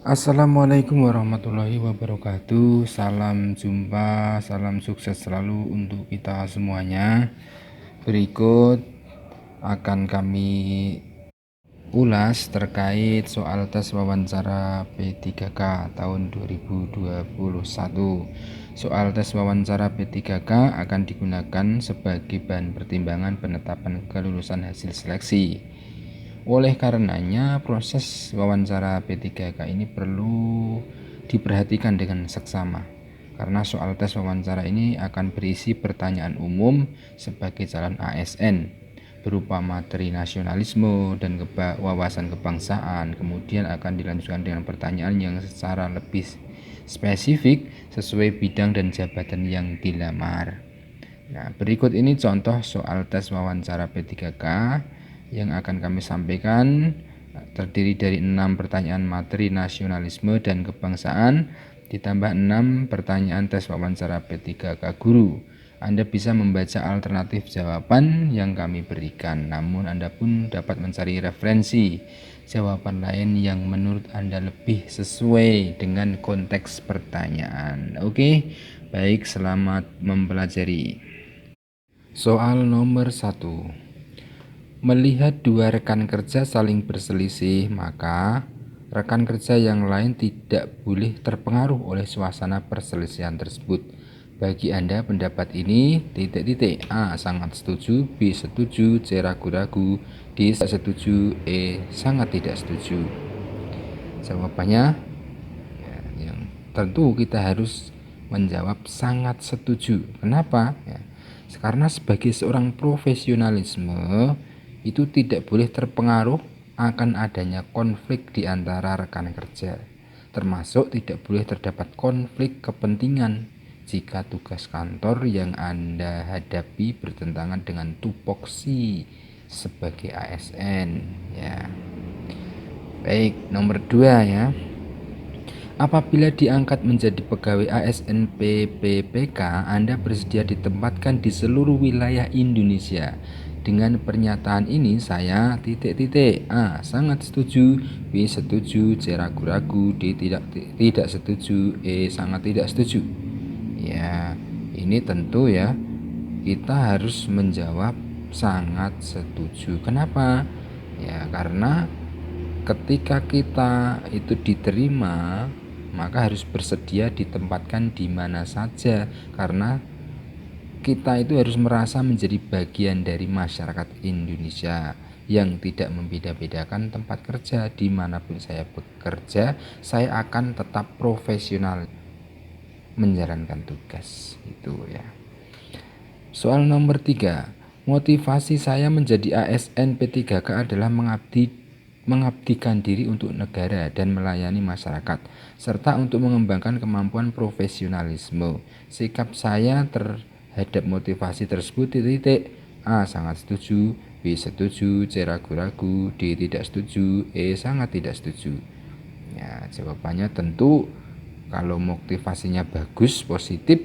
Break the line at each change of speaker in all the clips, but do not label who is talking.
Assalamualaikum warahmatullahi wabarakatuh. Salam jumpa, salam sukses selalu untuk kita semuanya. Berikut akan kami ulas terkait soal tes wawancara P3K tahun 2021. Soal tes wawancara P3K akan digunakan sebagai bahan pertimbangan penetapan kelulusan hasil seleksi. Oleh karenanya, proses wawancara P3K ini perlu diperhatikan dengan seksama, karena soal tes wawancara ini akan berisi pertanyaan umum sebagai calon ASN berupa materi nasionalisme dan wawasan kebangsaan. Kemudian akan dilanjutkan dengan pertanyaan yang secara lebih spesifik sesuai bidang dan jabatan yang dilamar. Nah, berikut ini contoh soal tes wawancara P3K yang akan kami sampaikan. Terdiri dari 6 pertanyaan materi nasionalisme dan kebangsaan ditambah 6 pertanyaan tes wawancara P3K guru. Anda bisa membaca alternatif jawaban yang kami berikan, namun Anda pun dapat mencari referensi jawaban lain yang menurut Anda lebih sesuai dengan konteks pertanyaan. Oke, baik, selamat mempelajari. Soal nomor 1. Melihat dua rekan kerja saling berselisih, maka rekan kerja yang lain tidak boleh terpengaruh oleh suasana perselisihan tersebut. Bagi Anda pendapat ini A. Sangat setuju, B. Setuju, C. Ragu-ragu, D. Tidak setuju, E. Sangat tidak setuju. Jawabannya yang tentu kita harus menjawab sangat setuju. Kenapa? Karena sebagai seorang profesionalisme itu tidak boleh terpengaruh akan adanya konflik di antara rekan kerja, termasuk tidak boleh terdapat konflik kepentingan jika tugas kantor yang Anda hadapi bertentangan dengan tupoksi sebagai ASN ya. Baik, nomor 2 ya. Apabila diangkat menjadi pegawai ASN PPPK, Anda bersedia ditempatkan di seluruh wilayah Indonesia. Dengan pernyataan ini saya A. Sangat setuju, B. Setuju, C. Ragu-ragu, D. Tidak setuju, E. Sangat tidak setuju. Ya, ini tentu ya kita harus menjawab sangat setuju. Kenapa? Ya, karena ketika kita itu diterima, maka harus bersedia ditempatkan di mana saja, karena kita itu harus merasa menjadi bagian dari masyarakat Indonesia yang tidak membeda-bedakan tempat kerja. Dimanapun saya bekerja, saya akan tetap profesional menjalankan tugas itu ya. Soal nomor 3. Motivasi saya menjadi ASN P3K adalah mengabdikan diri untuk negara dan melayani masyarakat, serta untuk mengembangkan kemampuan profesionalisme. Sikap saya terhadap motivasi tersebut A. Sangat setuju, B. Setuju, C. Ragu-ragu, D. Tidak setuju, E. Sangat tidak setuju. Ya, jawabannya tentu kalau motivasinya bagus, positif,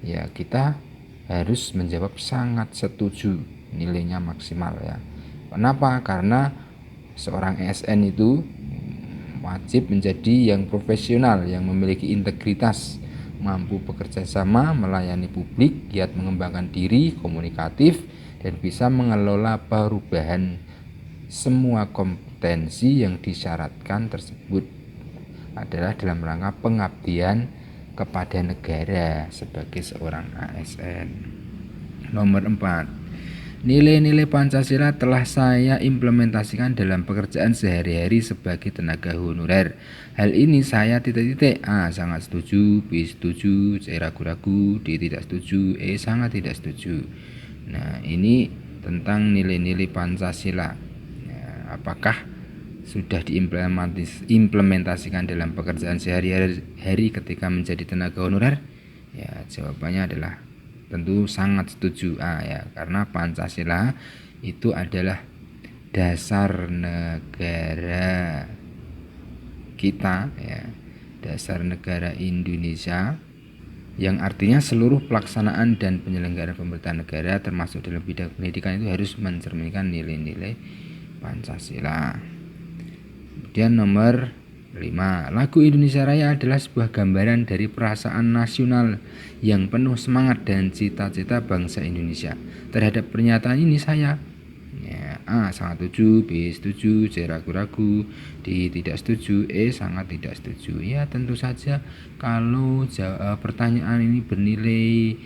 ya kita harus menjawab sangat setuju, nilainya maksimal ya. Kenapa? Karena seorang ASN itu wajib menjadi yang profesional, yang memiliki integritas, mampu bekerja sama, melayani publik, giat mengembangkan diri, komunikatif, dan bisa mengelola perubahan. Semua kompetensi yang disyaratkan tersebut adalah dalam rangka pengabdian kepada negara sebagai seorang ASN. Nomor 4. Nilai-nilai Pancasila telah saya implementasikan dalam pekerjaan sehari-hari sebagai tenaga honorer. Hal ini saya A. Sangat setuju, B. Setuju, C. Ragu-ragu, D. Tidak setuju, E. Sangat tidak setuju. Nah, ini tentang nilai-nilai Pancasila. Nah, apakah sudah diimplementasikan dalam pekerjaan sehari-hari ketika menjadi tenaga honorer? Ya, jawabannya adalah tentu sangat setuju A ya, karena Pancasila itu adalah dasar negara kita ya, dasar negara Indonesia, yang artinya seluruh pelaksanaan dan penyelenggaraan pemerintahan negara termasuk dalam bidang pendidikan itu harus mencerminkan nilai-nilai Pancasila. Kemudian nomor 5. Lagu Indonesia Raya adalah sebuah gambaran dari perasaan nasional yang penuh semangat dan cita-cita bangsa Indonesia. Terhadap pernyataan ini saya A. sangat setuju, B. setuju, C. ragu-ragu, D. tidak setuju, E. sangat tidak setuju. Ya tentu saja kalau pertanyaan ini bernilai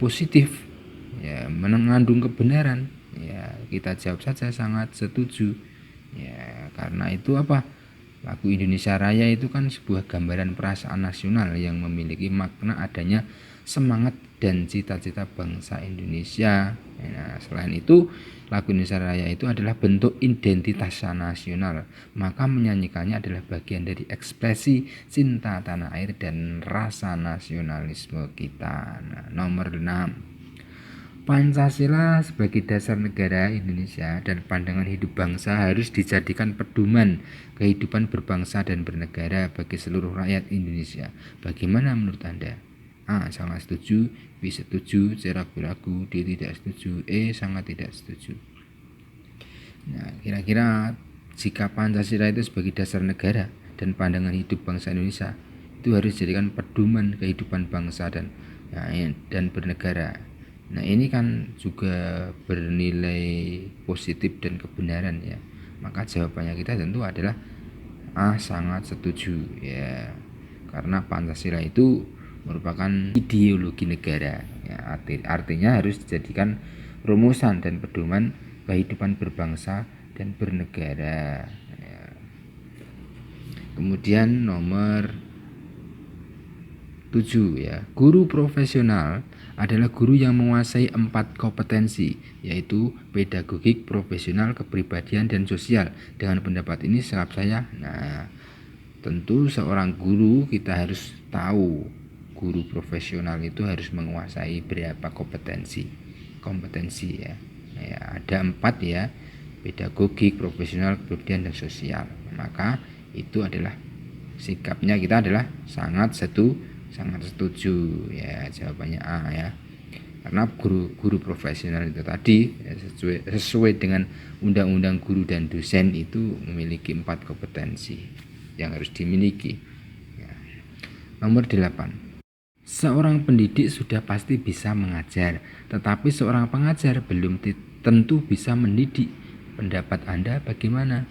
positif, ya mengandung kebenaran, ya kita jawab saja sangat setuju. Ya karena itu apa? Lagu Indonesia Raya itu kan sebuah gambaran perasaan nasional yang memiliki makna adanya semangat dan cita-cita bangsa Indonesia. Nah, selain itu, lagu Indonesia Raya itu adalah bentuk identitas nasional. Maka menyanyikannya adalah bagian dari ekspresi cinta tanah air dan rasa nasionalisme kita. Nah, nomor 6. Pancasila sebagai dasar negara Indonesia dan pandangan hidup bangsa harus dijadikan pedoman kehidupan berbangsa dan bernegara bagi seluruh rakyat Indonesia. Bagaimana menurut Anda? A. sangat setuju, B. setuju, C. ragu-ragu, D. tidak setuju, E. sangat tidak setuju. Nah, kira-kira jika Pancasila itu sebagai dasar negara dan pandangan hidup bangsa Indonesia itu harus dijadikan pedoman kehidupan bangsa dan bernegara. Nah ini kan juga bernilai positif dan kebenaran ya. Maka jawabannya kita tentu adalah A. sangat setuju ya. Karena Pancasila itu merupakan ideologi negara ya, artinya harus dijadikan rumusan dan pedoman kehidupan berbangsa dan bernegara ya. Kemudian nomor 7 ya, guru profesional adalah guru yang menguasai 4 kompetensi, yaitu pedagogik, profesional, kepribadian, dan sosial. Dengan pendapat ini serap saya, nah tentu seorang guru kita harus tahu guru profesional itu harus menguasai berapa kompetensi ya. Ya ada 4 ya, pedagogik, profesional, kepribadian, dan sosial. Maka itu adalah sikapnya kita adalah sangat setuju ya, jawabannya A ya. Karena guru profesional itu tadi ya, sesuai dengan undang-undang guru dan dosen itu memiliki 4 kompetensi yang harus dimiliki ya. Nomor 8. Seorang pendidik sudah pasti bisa mengajar, tetapi seorang pengajar belum tentu bisa mendidik. Pendapat Anda bagaimana?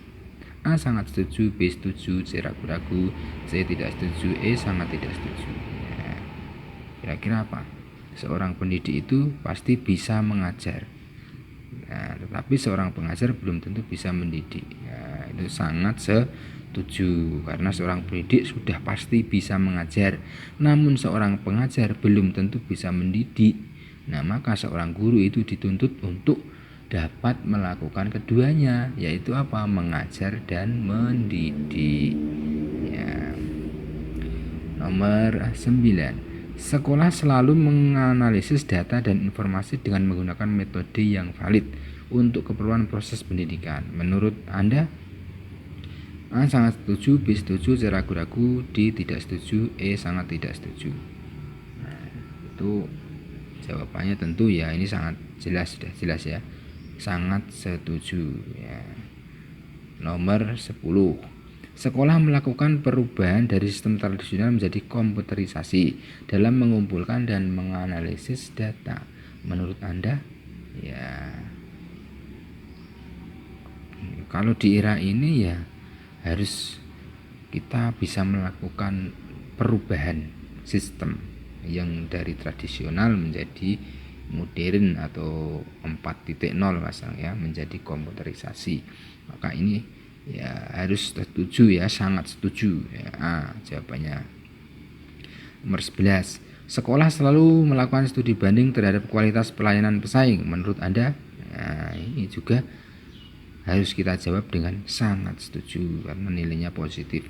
A. sangat setuju, B. setuju, C. ragu-ragu, C. tidak setuju, E. sangat tidak setuju. Ya, kira-kira apa? Seorang pendidik itu pasti bisa mengajar, nah, tetapi seorang pengajar belum tentu bisa mendidik. Ya, itu sangat setuju karena seorang pendidik sudah pasti bisa mengajar, namun seorang pengajar belum tentu bisa mendidik. Nah, maka seorang guru itu dituntut untuk dapat melakukan keduanya, yaitu apa? Mengajar dan mendidik ya. Nomor 9. Sekolah selalu menganalisis data dan informasi dengan menggunakan metode yang valid untuk keperluan proses pendidikan. Menurut Anda? A. sangat setuju, B. setuju, C. ragu-ragu, D. tidak setuju, E. sangat tidak setuju. Nah, itu jawabannya tentu ya, ini sangat jelas, sudah jelas ya, sangat setuju ya. Nomor 10. Sekolah melakukan perubahan dari sistem tradisional menjadi komputerisasi dalam mengumpulkan dan menganalisis data. Menurut Anda? Ya, kalau di era ini ya harus kita bisa melakukan perubahan sistem yang dari tradisional menjadi modern atau 4.0 misalnya ya, menjadi komputerisasi. Maka ini ya harus setuju ya, sangat setuju ya. Jawabannya. Nomor 11. Sekolah selalu melakukan studi banding terhadap kualitas pelayanan pesaing. Menurut Anda? Nah, ini juga harus kita jawab dengan sangat setuju karena nilainya positif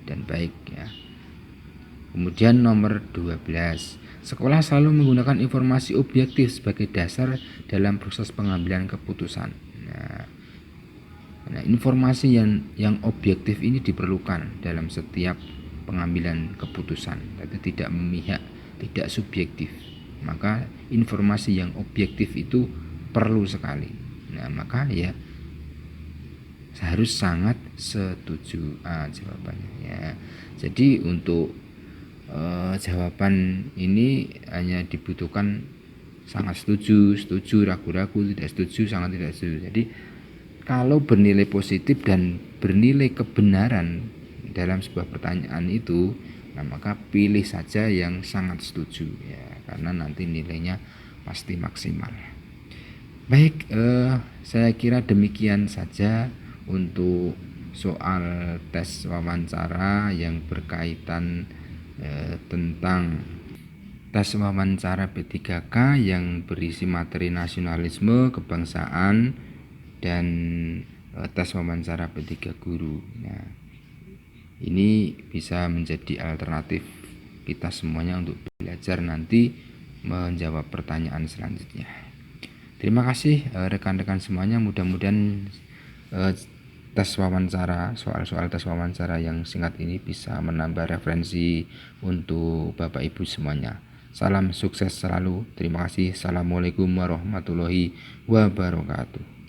dan baik ya. Kemudian nomor 12. Sekolah selalu menggunakan informasi objektif sebagai dasar dalam proses pengambilan keputusan. Nah, informasi yang objektif ini diperlukan dalam setiap pengambilan keputusan, tapi tidak memihak, tidak subjektif. Maka informasi yang objektif itu perlu sekali. Nah, maka ya harus sangat setuju jawabannya ya. Jadi untuk jawaban ini hanya dibutuhkan sangat setuju, setuju, ragu-ragu, tidak setuju, sangat tidak setuju. Jadi kalau bernilai positif dan bernilai kebenaran dalam sebuah pertanyaan itu, nah maka pilih saja yang sangat setuju ya, karena nanti nilainya pasti maksimal. Baik, saya kira demikian saja untuk soal tes wawancara yang berkaitan tentang tes wawancara P3K yang berisi materi nasionalisme, kebangsaan, dan tes wawancara P3 guru. Nah, ini bisa menjadi alternatif kita semuanya untuk belajar nanti menjawab pertanyaan selanjutnya. Terima kasih rekan-rekan semuanya, mudah-mudahan tes wawancara, soal-soal tes wawancara yang singkat ini bisa menambah referensi untuk Bapak Ibu semuanya. Salam sukses selalu. Terima kasih. Assalamualaikum warahmatullahi wabarakatuh.